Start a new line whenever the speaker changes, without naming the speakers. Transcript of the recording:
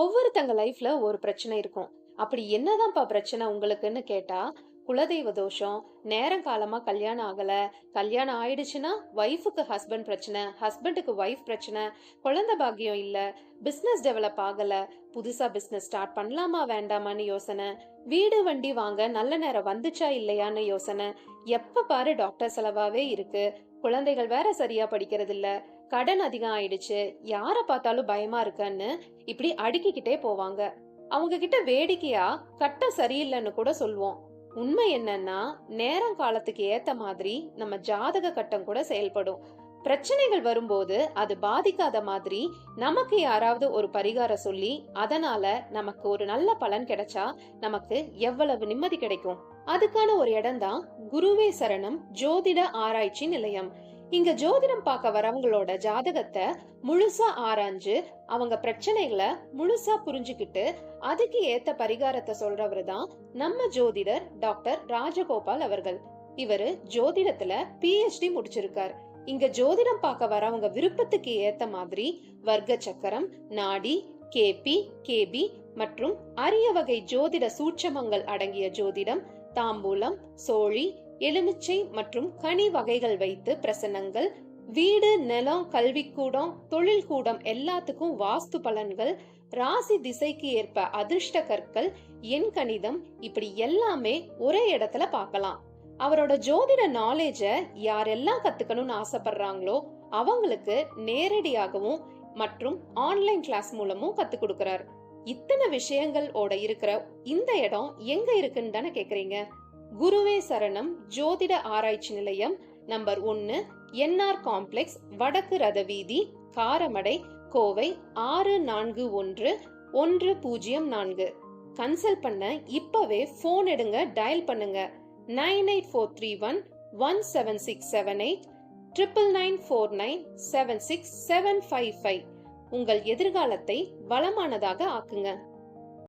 ஒவ்வொருத்தங்க லைஃப்ல ஒரு பிரச்சனை இருக்கும். அப்படி என்னதான்ப்பா பிரச்சனை உங்களுக்குன்னு கேட்டா, குலதெய்வ தோஷம், நேரம் காலமா கல்யாணம் ஆகல, கல்யாணம் ஆயிடுச்சுன்னா ஒய்ஃப்க்கு ஹஸ்பண்ட் பிரச்சனை, ஹஸ்பண்டுக்கு ஒய்ஃப் பிரச்சனை, குழந்தை பாக்கியம் இல்ல, பிசினஸ் டெவலப் ஆகல, புதுசா பிசினஸ் ஸ்டார்ட் பண்ணலாமா வேண்டாமான்னு யோசனை, வீடு வண்டி வாங்க நல்ல நேரம் வந்துச்சா இல்லையான்னு யோசனை, எப்ப பாரு டாக்டர் செலவாவே இருக்கு, குழந்தைகள் வேற சரியா படிக்கிறது இல்ல, கடன் அதிகம் ஆயிடுச்சு, யார பார்த்தாலும் பயமா இருக்குன்னு இப்படி அடுக்கிக்கிட்டே போவாங்க. அவங்க கிட்ட வேடிக்கையா கட்டம் சரியில்லைன்னு கூட சொல்லுவோம். உண்மை என்னன்னா, நேரம் காலத்துக்கு ஏத்த மாதிரி நம்ம ஜாதக கட்டம் கூட செயல்படும். பிரச்சனைகள் வரும்போது அது பாதிக்காத மாதிரி நமக்கு யாராவது ஒரு பரிகாரம் சொல்லி அதனால நமக்கு ஒரு நல்ல பலன் கிடைச்சா நமக்கு எவ்வளவு நிம்மதி கிடைக்கும். அதுக்கான ஒரு இடம் தான் குருவே சரணம் ஜோதிட ஆராய்ச்சி நிலையம். இங்க ஜோதிடம் பார்க்க வரவங்களோட ஜாதகத்தை முழுசா ஆராய்ஞ்சு அவங்க பிரச்சனைகளை முழுசா புரிஞ்சுக்கிட்டு அதுக்கு ஏத்த பரிகாரத்தை சொல்றவரு தான் நம்ம ஜோதிடர் டாக்டர் ராஜகோபால் அவர்கள். இவரு ஜோதிடத்துல PhD முடிச்சிருக்கார். இங்க ஜோதிடம் பார்க்க வரவங்க விருப்பத்துக்கு ஏத்த மாதிரி வர்க்க சக்கரம், நாடி, கேபி, கேபி மற்றும் அரிய வகை ஜோதிட சூட்சமங்கள் அடங்கிய ஜோதிடம், தாம்பூலம், சோழி, எலுமிச்சை மற்றும் கனி வகைகள் வைத்து பிரசன்னங்கள், வீடு, நிலம், கல்விக்கூடம், தொழில் கூடம் எல்லாத்துக்கும் வாஸ்து பலன்கள், ராசி திசைக்கு ஏற்ப அதிர்ஷ்ட கற்கள், எண் கணிதம், இப்படி எல்லாமே ஒரே இடத்துல பார்க்கலாம். அவரோட ஜோதிட நாலேஜ யாரெல்லாம் கத்துக்கணும்னு ஆசைப்படுறாங்களோ அவங்களுக்கு நேரடியாகவும் மற்றும் ஆன்லைன் கிளாஸ் மூலமும் கத்து கொடுக்கிறார். இத்தனை விஷயங்களோட இருக்கிற இந்த இடம் எங்க இருக்குன்னு தானே கேக்குறீங்க. குருவே சரணம் ஜோதிட ஆராய்ச்சி நிலையம், நம்பர் 1, NR காம்ப்ளெக்ஸ், வடக்கு ரத வீதி, காரமடை, கோவை 641104. கன்சல்ட் பண்ண இப்பவே போன் எடுங்க, டயல் பண்ணுங்க 9843117678 9994976755. உங்கள் எதிர்காலத்தை வளமானதாக ஆக்குங்க.